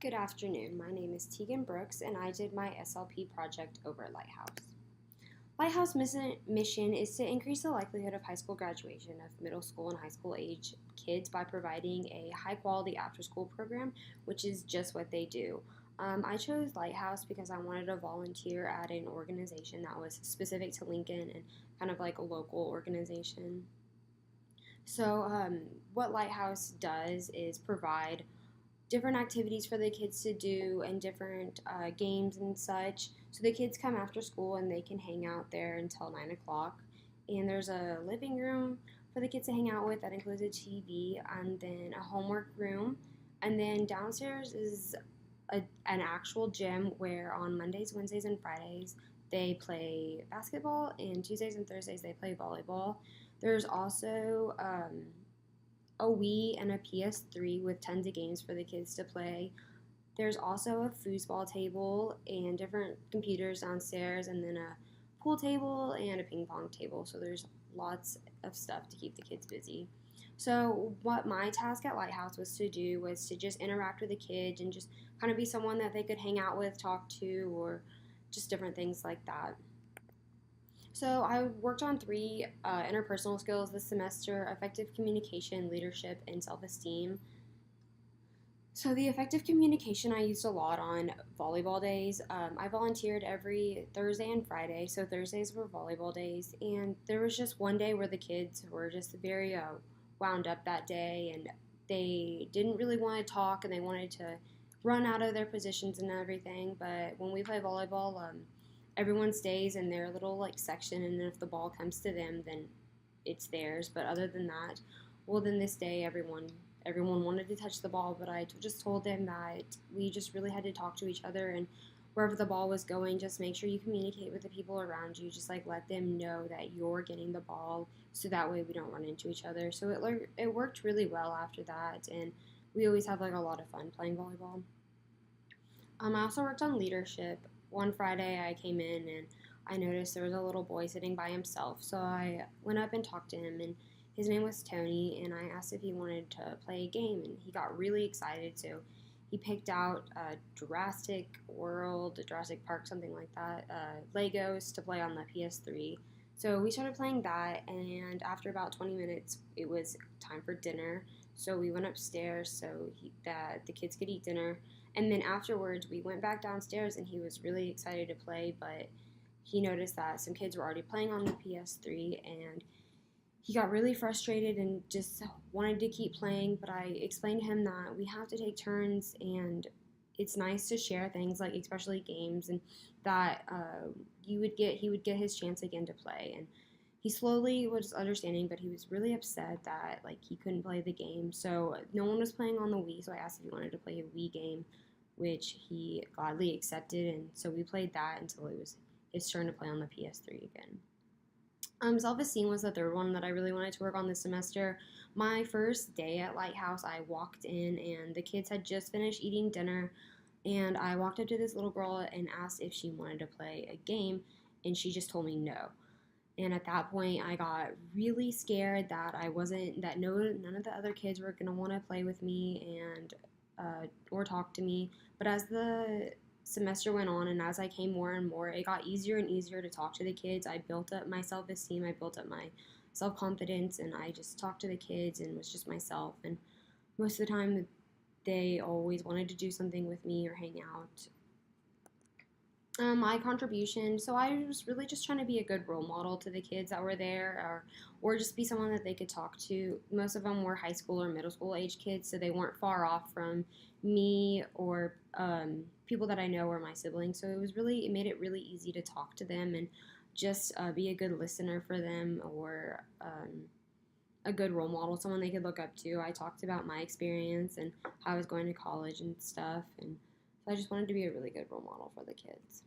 Good afternoon. My name is Tegan Brooks, and I did my SLP project over at Lighthouse. Lighthouse mission is to increase the likelihood of high school graduation of middle school and high school age kids by providing a high quality after school program, which is just what they do. I chose Lighthouse because I wanted to volunteer at an organization that was specific to Lincoln and kind of like a local organization. So, what Lighthouse does is provide different activities for the kids to do and different games and such. So the kids come after school and they can hang out there until 9 o'clock. And there's a living room for the kids to hang out with that includes a TV and then a homework room. And then downstairs is an actual gym where on Mondays, Wednesdays, and Fridays they play basketball, and Tuesdays and Thursdays they play volleyball. There's also a Wii and a PS3 with tons of games for the kids to play. There's also a foosball table and different computers downstairs, and then a pool table and a ping pong table. So there's lots of stuff to keep the kids busy. So what my task at Lighthouse was to do was to just interact with the kids and just kind of be someone that they could hang out with, talk to, or just different things like that. So I worked on three interpersonal skills this semester: effective communication, leadership, and self-esteem. So the effective communication I used a lot on volleyball days. I volunteered every Thursday and Friday, so Thursdays were volleyball days, and there was just one day where the kids were just very wound up that day, and they didn't really want to talk, and they wanted to run out of their positions and everything. But when we play volleyball, everyone stays in their little like section, and then if the ball comes to them, then it's theirs. But other than that, well, then this day everyone wanted to touch the ball, but I just told them that we just really had to talk to each other, and wherever the ball was going, just make sure you communicate with the people around you. Just like let them know that you're getting the ball, so that way we don't run into each other. So it worked really well after that, and we always have like a lot of fun playing volleyball. I also worked on leadership. One Friday I came in and I noticed there was a little boy sitting by himself. So I went up and talked to him, and his name was Tony, and I asked if he wanted to play a game, and he got really excited. So he picked out Jurassic World, Jurassic Park, something like that, Legos to play on the PS3. So we started playing that, and after about 20 minutes, it was time for dinner. So we went upstairs so that the kids could eat dinner. And then afterwards, we went back downstairs, and he was really excited to play, but he noticed that some kids were already playing on the PS3, and he got really frustrated and just wanted to keep playing. But I explained to him that we have to take turns, and it's nice to share things like especially games, and that he would get his chance again to play. And he slowly was understanding, but he was really upset that like he couldn't play the game. So no one was playing on the Wii, so I asked if he wanted to play a Wii game, which he gladly accepted, and so we played that until it was his turn to play on the PS3 again. Self-esteem was the third one that I really wanted to work on this semester. My first day at Lighthouse, I walked in and the kids had just finished eating dinner, and I walked up to this little girl and asked if she wanted to play a game, and she just told me no. And at that point, I got really scared that I wasn't that no none of the other kids were gonna want to play with me and or talk to me. But as the semester went on and as I came more and more, it got easier and easier to talk to the kids. I built up my self esteem, I built up my self confidence, and I just talked to the kids and was just myself. And most of the time, they always wanted to do something with me or hang out. My contribution. So I was really just trying to be a good role model to the kids that were there, or just be someone that they could talk to. Most of them were high school or middle school age kids, so they weren't far off from me or people that I know or my siblings. So it made it really easy to talk to them and just be a good listener for them, or a good role model, someone they could look up to. I talked about my experience and how I was going to college and stuff, and so I just wanted to be a really good role model for the kids.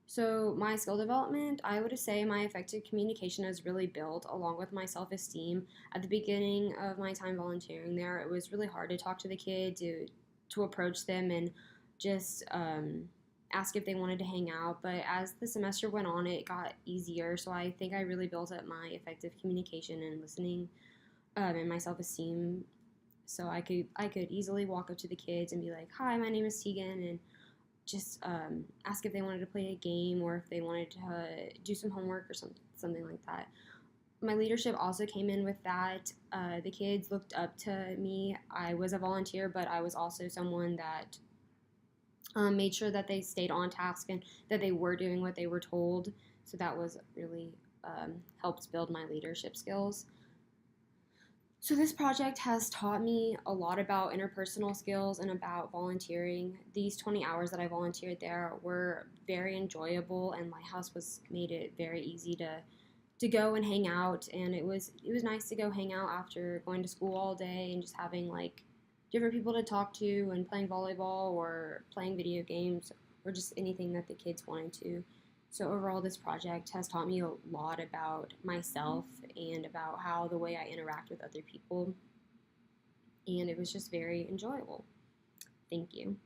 So my skill development, I would say my effective communication has really built along with my self-esteem. At the beginning of my time volunteering there, it was really hard to talk to the kids, to approach them and just ask if they wanted to hang out. But as the semester went on, it got easier. So I think I really built up my effective communication and listening and my self-esteem So I could easily walk up to the kids and be like, "Hi, my name is Tegan," and just ask if they wanted to play a game or if they wanted to do some homework or something like that. My leadership also came in with that. The kids looked up to me. I was a volunteer, but I was also someone that made sure that they stayed on task and that they were doing what they were told. So that was really helped build my leadership skills. So, this project has taught me a lot about interpersonal skills and about volunteering. These 20 hours that I volunteered there were very enjoyable, and Lighthouse was made it very easy to go and hang out. And it was nice to go hang out after going to school all day and just having like different people to talk to and playing volleyball or playing video games or just anything that the kids wanted to. So overall, this project has taught me a lot about myself and about how the way I interact with other people, and it was just very enjoyable. Thank you.